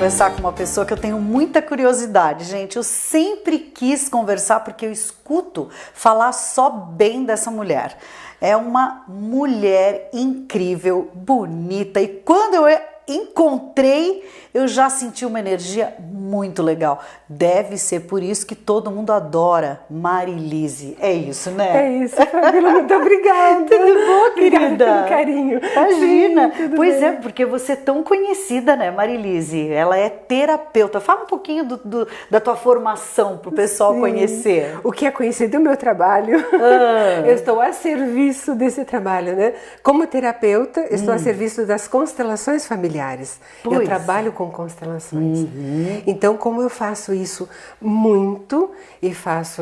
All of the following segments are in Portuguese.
conversar com uma pessoa que eu tenho muita curiosidade, gente. Eu sempre quis conversar porque eu escuto falar só bem dessa mulher. É uma mulher incrível, bonita, e quando eu encontrei, eu já senti uma energia muito legal. Deve ser por isso que todo mundo adora Marilise. É isso, né? É isso, Fabíola, muito obrigada. Tudo bom, querida? Obrigada pelo carinho. Imagina. Sim, Pois bem. é, porque você é tão conhecida, né, Marilise? Ela é terapeuta. Fala um pouquinho da tua formação para o pessoal conhecer. O que é conhecido é o meu trabalho. Eu estou a serviço desse trabalho, né? Como terapeuta, estou a serviço das constelações familiares. Eu trabalho com constelações. Então, como eu faço isso muito e faço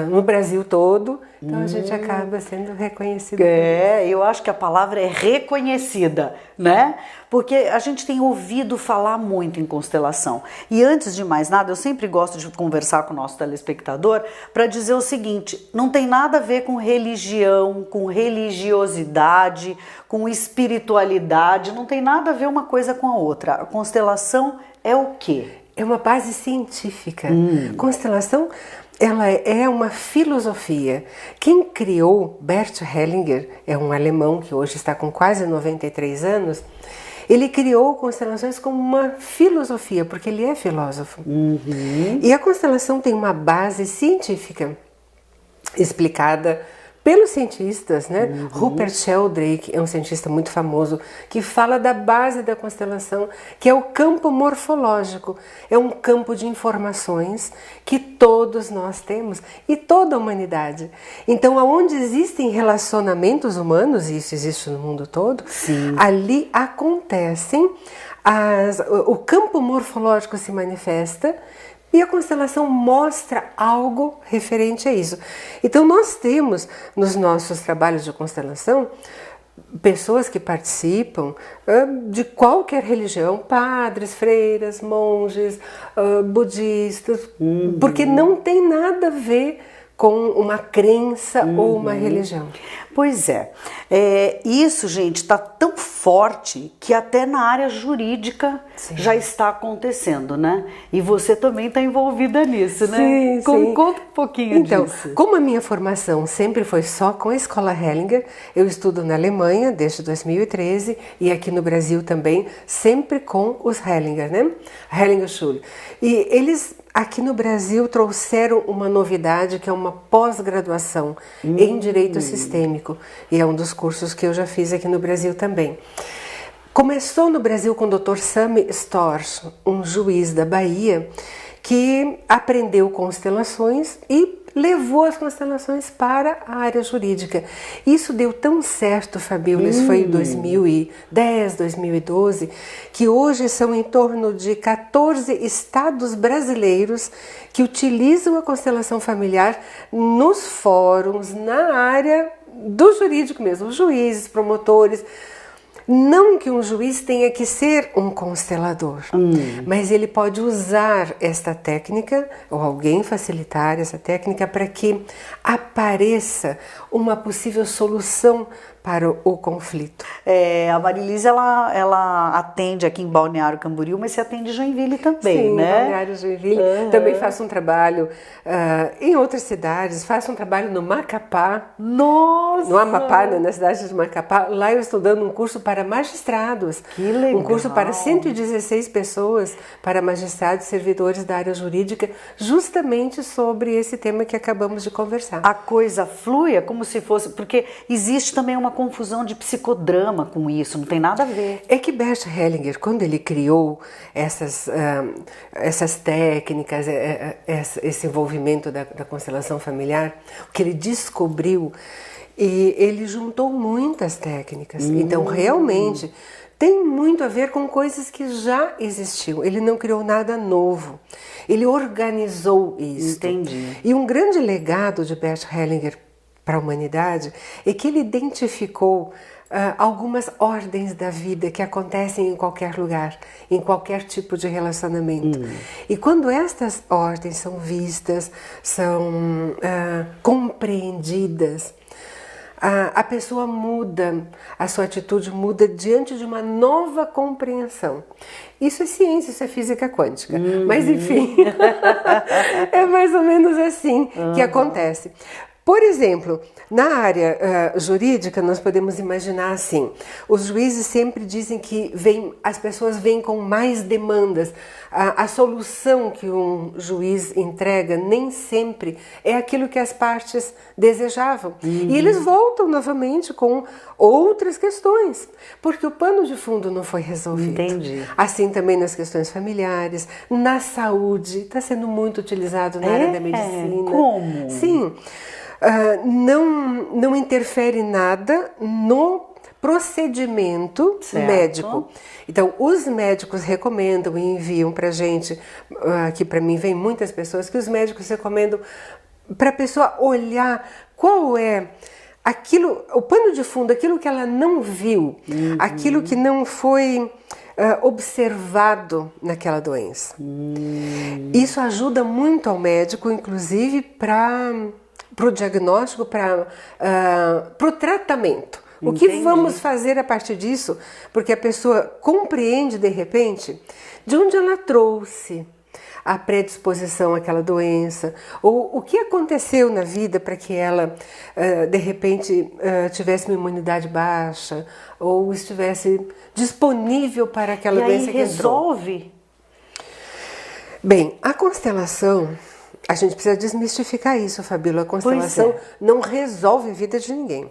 no Brasil todo, então a gente acaba sendo reconhecido. Eu acho que a palavra é reconhecida, né? Porque a gente tem ouvido falar muito em constelação. E antes de mais nada, eu sempre gosto de conversar com o nosso telespectador para dizer o seguinte: não tem nada a ver com religião, com religiosidade, com espiritualidade, não tem nada a ver uma coisa com a outra. A constelação é o quê? É uma base científica. Constelação, ela é uma filosofia. Quem criou, Bert Hellinger, é um alemão que hoje está com quase 93 anos, ele criou constelações como uma filosofia, porque ele é filósofo. E a constelação tem uma base científica explicada pelos cientistas, né? Rupert Sheldrake é um cientista muito famoso que fala da base da constelação, que é o campo morfológico. É um campo de informações que todos nós temos e toda a humanidade. Então, aonde existem relacionamentos humanos, e isso existe no mundo todo, ali acontecem, o campo morfológico se manifesta. E a constelação mostra algo referente a isso. Então nós temos nos nossos trabalhos de constelação pessoas que participam de qualquer religião, padres, freiras, monges, budistas, porque não tem nada a ver com uma crença ou uma religião. Pois é, isso, gente, está tão forte que até na área jurídica já está acontecendo, né? E você também está envolvida nisso, né? Sim. Conta um pouquinho disso. Então, como a minha formação sempre foi só com a Escola Hellinger, eu estudo na Alemanha desde 2013 e aqui no Brasil também, sempre com os Hellinger, né? Hellinger Schule. E eles aqui no Brasil trouxeram uma novidade que é uma pós-graduação em Direito Sistêmico. E é um dos cursos que eu já fiz aqui no Brasil também. Começou no Brasil com o Dr. Sami Storch, um juiz da Bahia, que aprendeu constelações e levou as constelações para a área jurídica. Isso deu tão certo, Fabíola, isso foi em 2010, 2012, que hoje são em torno de 14 estados brasileiros que utilizam a constelação familiar nos fóruns, na área do jurídico mesmo, os juízes, promotores. Não que um juiz tenha que ser um constelador, mas ele pode usar esta técnica, ou alguém facilitar essa técnica, para que apareça uma possível solução para o conflito. A Marilise, ela atende aqui em Balneário Camboriú, mas você atende em Joinville também, Sim, né? Sim, Balneário Joinville. Também faço um trabalho em outras cidades, faço um trabalho no Macapá. Nossa! No Amapá, na cidade de Macapá. Lá eu estou dando um curso para magistrados. Que legal! Um curso para 116 pessoas, para magistrados e servidores da área jurídica, justamente sobre esse tema que acabamos de conversar. A coisa flui, é como se fosse... Porque existe também uma confusão de psicodrama com isso, não tem nada a ver. É que Bert Hellinger, quando ele criou essas técnicas, esse envolvimento da constelação familiar, o que ele descobriu, e ele juntou muitas técnicas. Então, realmente, tem muito a ver com coisas que já existiam. Ele não criou nada novo. Ele organizou isso. Entendi. E um grande legado de Bert Hellinger para a humanidade é que ele identificou algumas ordens da vida que acontecem em qualquer lugar, em qualquer tipo de relacionamento. E quando estas ordens são vistas, são compreendidas, a pessoa muda, a sua atitude muda diante de uma nova compreensão. Isso é ciência, isso é física quântica. Mas enfim, é mais ou menos assim que acontece. Por exemplo, na área jurídica, nós podemos imaginar assim, os juízes sempre dizem que as pessoas vêm com mais demandas. A solução que um juiz entrega nem sempre é aquilo que as partes desejavam. E eles voltam novamente com outras questões, porque o pano de fundo não foi resolvido. Entendi. Assim também nas questões familiares, na saúde, está sendo muito utilizado na área da medicina. Como? Sim. Não interfere nada no procedimento médico. Então, os médicos recomendam e enviam para a gente, aqui para mim vem muitas pessoas, que os médicos recomendam para a pessoa olhar qual é aquilo, o pano de fundo, aquilo que ela não viu, aquilo que não foi observado naquela doença. Isso ajuda muito ao médico, inclusive para o diagnóstico, para o tratamento. O que vamos fazer a partir disso? Porque a pessoa compreende de repente de onde ela trouxe a predisposição àquela doença, ou o que aconteceu na vida para que ela de repente tivesse uma imunidade baixa, ou estivesse disponível para aquela doença que entrou. Resolve? Bem, a constelação, a gente precisa desmistificar isso, Fabíola. A constelação não resolve a vida de ninguém.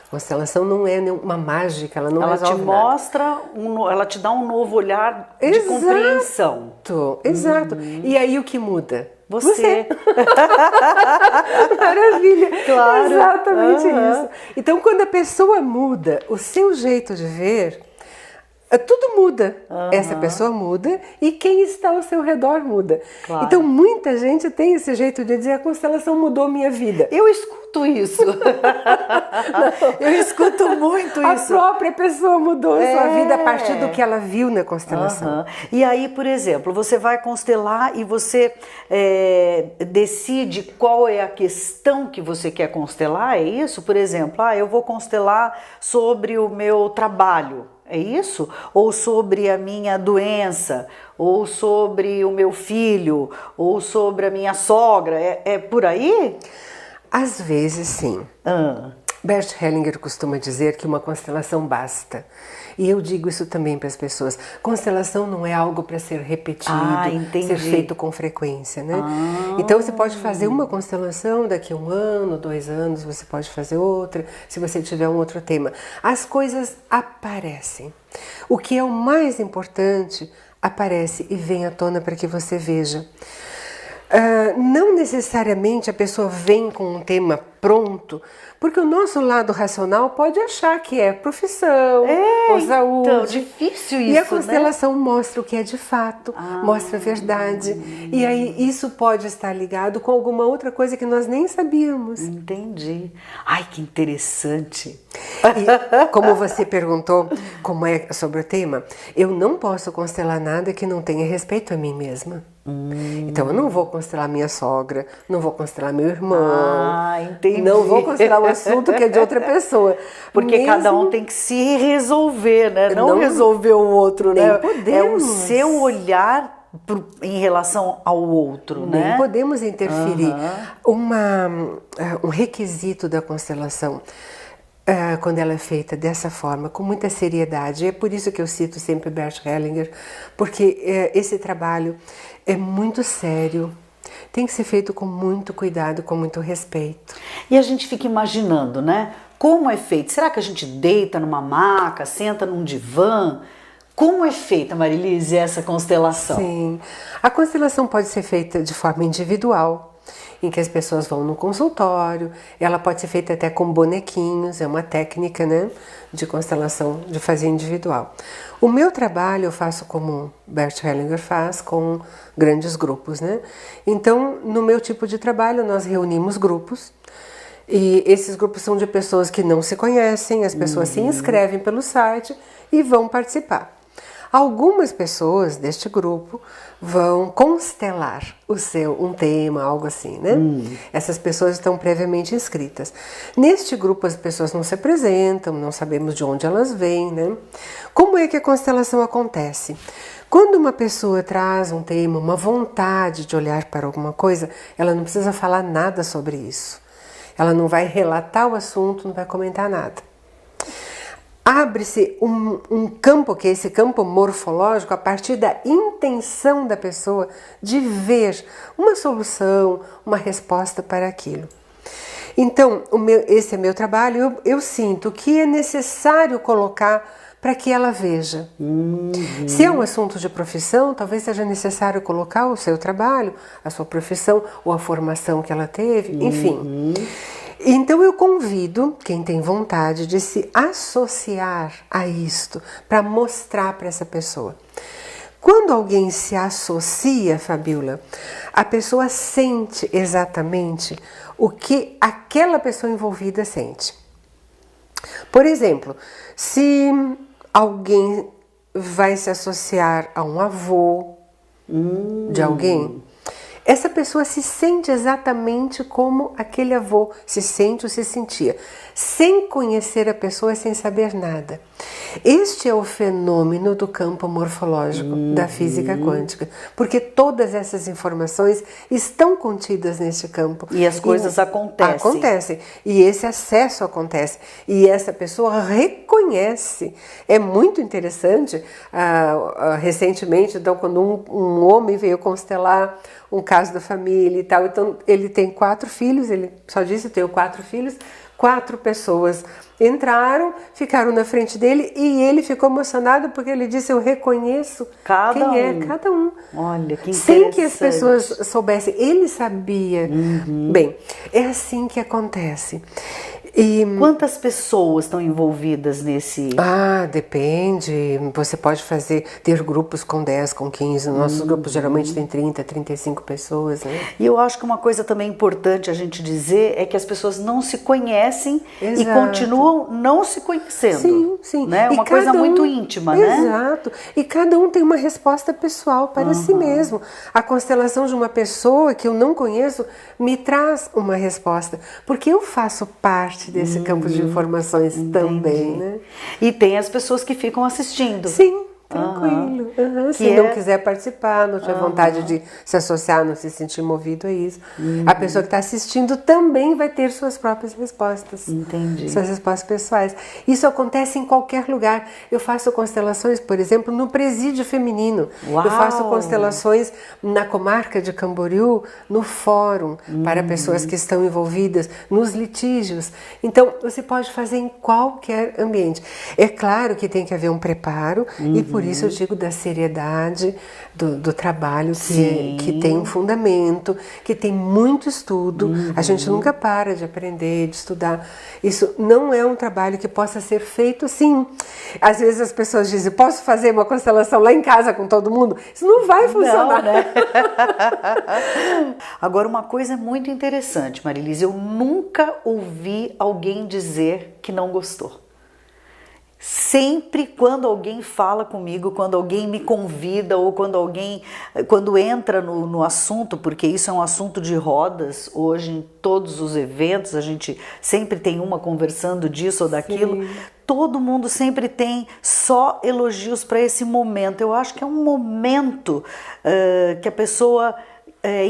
A constelação não é uma mágica, ela não resolve te mostra, ela te dá um novo olhar de compreensão. Exato. E aí o que muda? Você. Maravilha. Claro. Exatamente isso. Então, quando a pessoa muda o seu jeito de ver, tudo muda. Essa pessoa muda e quem está ao seu redor muda. Claro. Então, muita gente tem esse jeito de dizer: a constelação mudou minha vida. Eu escuto isso. Eu escuto muito isso. A própria pessoa mudou a sua vida a partir do que ela viu na constelação. E aí, por exemplo, você vai constelar e você decide qual é a questão que você quer constelar, é isso? Por exemplo, eu vou constelar sobre o meu trabalho. É isso? Ou sobre a minha doença, ou sobre o meu filho, ou sobre a minha sogra, é por aí? Às vezes sim. Bert Hellinger costuma dizer que uma constelação basta. E eu digo isso também para as pessoas. Constelação não é algo para ser repetido, ser feito com frequência, né? Então você pode fazer uma constelação, daqui a 1 ano, 2 anos, você pode fazer outra, se você tiver um outro tema. As coisas aparecem. O que é o mais importante aparece e vem à tona para que você veja. Não necessariamente a pessoa vem com um tema pronto, porque o nosso lado racional pode achar que é profissão, ou saúde. Então, difícil isso, e a constelação mostra o que é de fato, mostra a verdade. E aí isso pode estar ligado com alguma outra coisa que nós nem sabíamos. Entendi. Ai, que interessante. E, como você perguntou como é sobre o tema, eu não posso constelar nada que não tenha respeito a mim mesma. Então eu não vou constelar minha sogra, não vou constelar meu irmão, entendi. Não vou constelar um assunto que é de outra pessoa. Porque cada um tem que se resolver, né? Não resolver o outro, né? Podemos. É o seu olhar em relação ao outro, né? Nem podemos interferir. Um requisito da constelação, quando ela é feita dessa forma, com muita seriedade, é por isso que eu cito sempre Bert Hellinger, porque esse trabalho é muito sério, tem que ser feito com muito cuidado, com muito respeito. E a gente fica imaginando, né? Como é feito? Será que a gente deita numa maca, senta num divã? Como é feita, Marilise, essa constelação? Sim, a constelação pode ser feita de forma individual, em que as pessoas vão no consultório, ela pode ser feita até com bonequinhos, é uma técnica, né, de constelação, de fazer individual. O meu trabalho eu faço como Bert Hellinger faz, com grandes grupos, né? Então, no meu tipo de trabalho, nós reunimos grupos, e esses grupos são de pessoas que não se conhecem, as pessoas se inscrevem pelo site e vão participar. Algumas pessoas deste grupo vão constelar um tema, algo assim, né? Essas pessoas estão previamente inscritas. Neste grupo as pessoas não se apresentam, não sabemos de onde elas vêm, né? Como é que a constelação acontece? Quando uma pessoa traz um tema, uma vontade de olhar para alguma coisa, ela não precisa falar nada sobre isso. Ela não vai relatar o assunto, não vai comentar nada. Abre-se um campo, que é esse campo morfológico, a partir da intenção da pessoa de ver uma solução, uma resposta para aquilo. Então, esse é meu trabalho, eu sinto que é necessário colocar para que ela veja. Se é um assunto de profissão, talvez seja necessário colocar o seu trabalho, a sua profissão ou a formação que ela teve, enfim. Então eu convido quem tem vontade de se associar a isto, para mostrar para essa pessoa. Quando alguém se associa, Fabiola, a pessoa sente exatamente o que aquela pessoa envolvida sente. Por exemplo, se alguém vai se associar a um avô de alguém, essa pessoa se sente exatamente como aquele avô se sente ou se sentia, sem conhecer a pessoa, sem saber nada. Este é o fenômeno do campo morfológico da física quântica, porque todas essas informações estão contidas nesse campo. E as coisas acontecem. Acontecem. E esse acesso acontece. E essa pessoa reconhece. É muito interessante. Recentemente, então, quando um homem veio constelar um caso da família e tal, então ele tem 4 filhos, ele só disse: eu tenho 4 filhos. 4 pessoas entraram, ficaram na frente dele e ele ficou emocionado porque ele disse: eu reconheço quem é cada um. Olha, que interessante. Sem que as pessoas soubessem, ele sabia. Bem, é assim que acontece. E quantas pessoas estão envolvidas nesse... Depende. Você pode ter grupos com 10, com 15. Nossos grupos geralmente tem 30, 35 pessoas, né? E eu acho que uma coisa também importante a gente dizer é que as pessoas não se conhecem e continuam não se conhecendo. Sim, sim. Né? Uma coisa muito íntima, né? Exato. E cada um tem uma resposta pessoal para si mesmo. A constelação de uma pessoa que eu não conheço me traz uma resposta, porque eu faço parte desse campo de informações também, né? E tem as pessoas que ficam assistindo. Sim, tranquilo. Se não quiser participar, não tiver vontade de se associar, não se sentir movido a isso. A pessoa que está assistindo também vai ter suas próprias respostas. Entendi. Suas respostas pessoais. Isso acontece em qualquer lugar. Eu faço constelações, por exemplo, no presídio feminino. Uau. Eu faço constelações na comarca de Camboriú, no fórum, para pessoas que estão envolvidas nos litígios. Então, você pode fazer em qualquer ambiente. É claro que tem que haver um preparo, e por isso eu digo da seriedade do trabalho, que tem um fundamento, que tem muito estudo. A gente nunca para de aprender, de estudar. Isso não é um trabalho que possa ser feito assim. Às vezes as pessoas dizem: posso fazer uma constelação lá em casa com todo mundo? Isso não vai funcionar. Não, né? Agora, uma coisa muito interessante, Marilise, eu nunca ouvi alguém dizer que não gostou. Sempre quando alguém fala comigo, quando alguém me convida ou quando entra no assunto, porque isso é um assunto de rodas, hoje em todos os eventos a gente sempre tem uma conversando disso ou daquilo, todo mundo sempre tem só elogios para esse momento. Eu acho que é um momento que a pessoa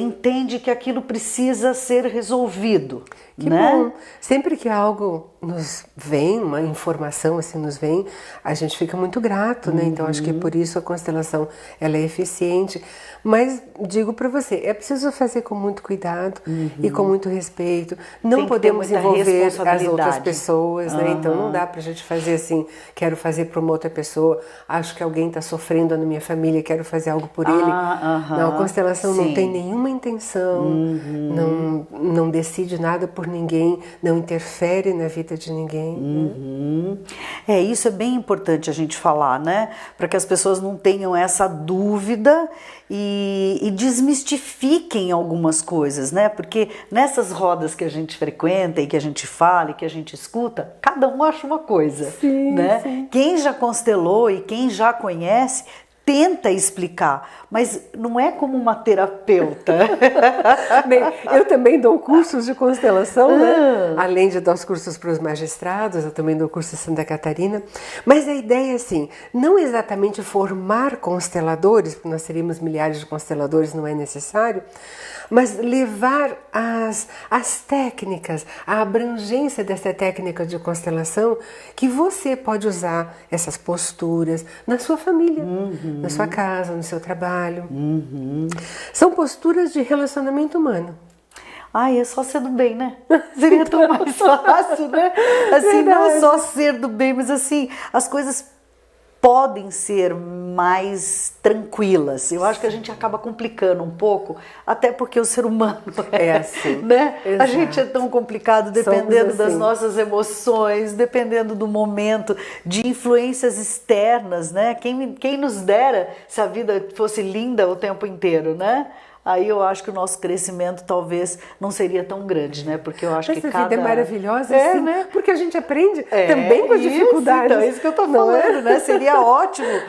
entende que aquilo precisa ser resolvido. Que né? bom! Sempre que algo nos vem, uma informação assim nos vem, a gente fica muito grato, né? Então acho que por isso a constelação ela é eficiente. Mas digo para você, é preciso fazer com muito cuidado e com muito respeito. Não podemos envolver as outras pessoas, né? Então não dá pra gente fazer assim, quero fazer para uma outra pessoa, acho que alguém está sofrendo na minha família, quero fazer algo por ele. Não, a constelação não tem nenhuma intenção, não decide nada, por ninguém, não interfere na vida de ninguém. Isso é bem importante a gente falar, né? Para que as pessoas não tenham essa dúvida e desmistifiquem algumas coisas, né? Porque nessas rodas que a gente frequenta e que a gente fala e que a gente escuta, cada um acha uma coisa, né? Sim. Quem já constelou e quem já conhece tenta explicar, mas não é como uma terapeuta. Bem, eu também dou cursos de constelação, né? Além de dar os cursos para os magistrados, eu também dou curso em Santa Catarina. Mas a ideia é assim, não exatamente formar consteladores, porque nós teríamos milhares de consteladores, não é necessário, mas levar as técnicas, a abrangência dessa técnica de constelação, que você pode usar essas posturas na sua família, na sua casa, no seu trabalho. São posturas de relacionamento humano. Ai, é só ser do bem, né? Seria tão mais fácil, né? Assim, não só ser do bem, mas assim, as coisas podem ser mais tranquilas. Eu acho que a gente acaba complicando um pouco, até porque o ser humano é assim, né? Exato. A gente é tão complicado dependendo das nossas emoções, dependendo do momento, de influências externas, né? Quem nos dera se a vida fosse linda o tempo inteiro, né? Aí eu acho que o nosso crescimento talvez não seria tão grande, né? Porque eu acho que cada vida é maravilhosa, sim, né? Porque a gente aprende também com as dificuldades. Então, é isso que eu tô falando, né? Seria ótimo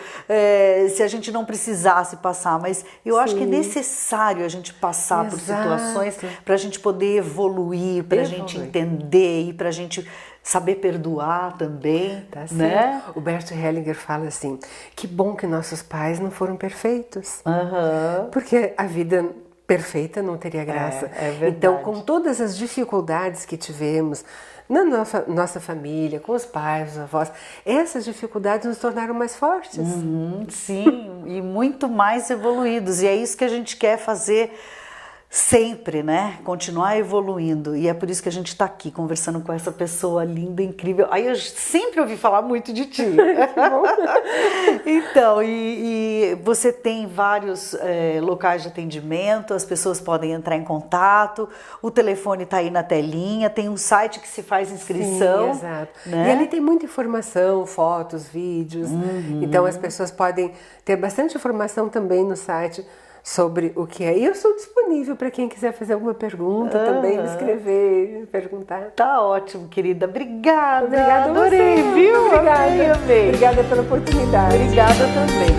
se a gente não precisasse passar, mas eu acho que é necessário a gente passar por situações para a gente poder evoluir, para a gente entender e para a gente saber perdoar também, né? O Bert Hellinger fala assim, que bom que nossos pais não foram perfeitos, porque a vida perfeita não teria graça. É verdade. Então, com todas as dificuldades que tivemos na nossa família, com os pais, os avós, essas dificuldades nos tornaram mais fortes. Sim, e muito mais evoluídos, e é isso que a gente quer fazer sempre, né? Continuar evoluindo. E é por isso que a gente está aqui conversando com essa pessoa linda, incrível. Aí eu sempre ouvi falar muito de ti. Então, e você tem vários locais de atendimento, as pessoas podem entrar em contato, o telefone está aí na telinha, tem um site que se faz inscrição. Sim, exato. Né? E ali tem muita informação, fotos, vídeos. Então as pessoas podem ter bastante informação também no site sobre o que é. E eu estou disponível para quem quiser fazer alguma pergunta também, me escrever, perguntar. Tá ótimo, querida. Obrigada. Obrigada, adorei, você. viu? Obrigada. Amei. Obrigada pela oportunidade. Obrigada também.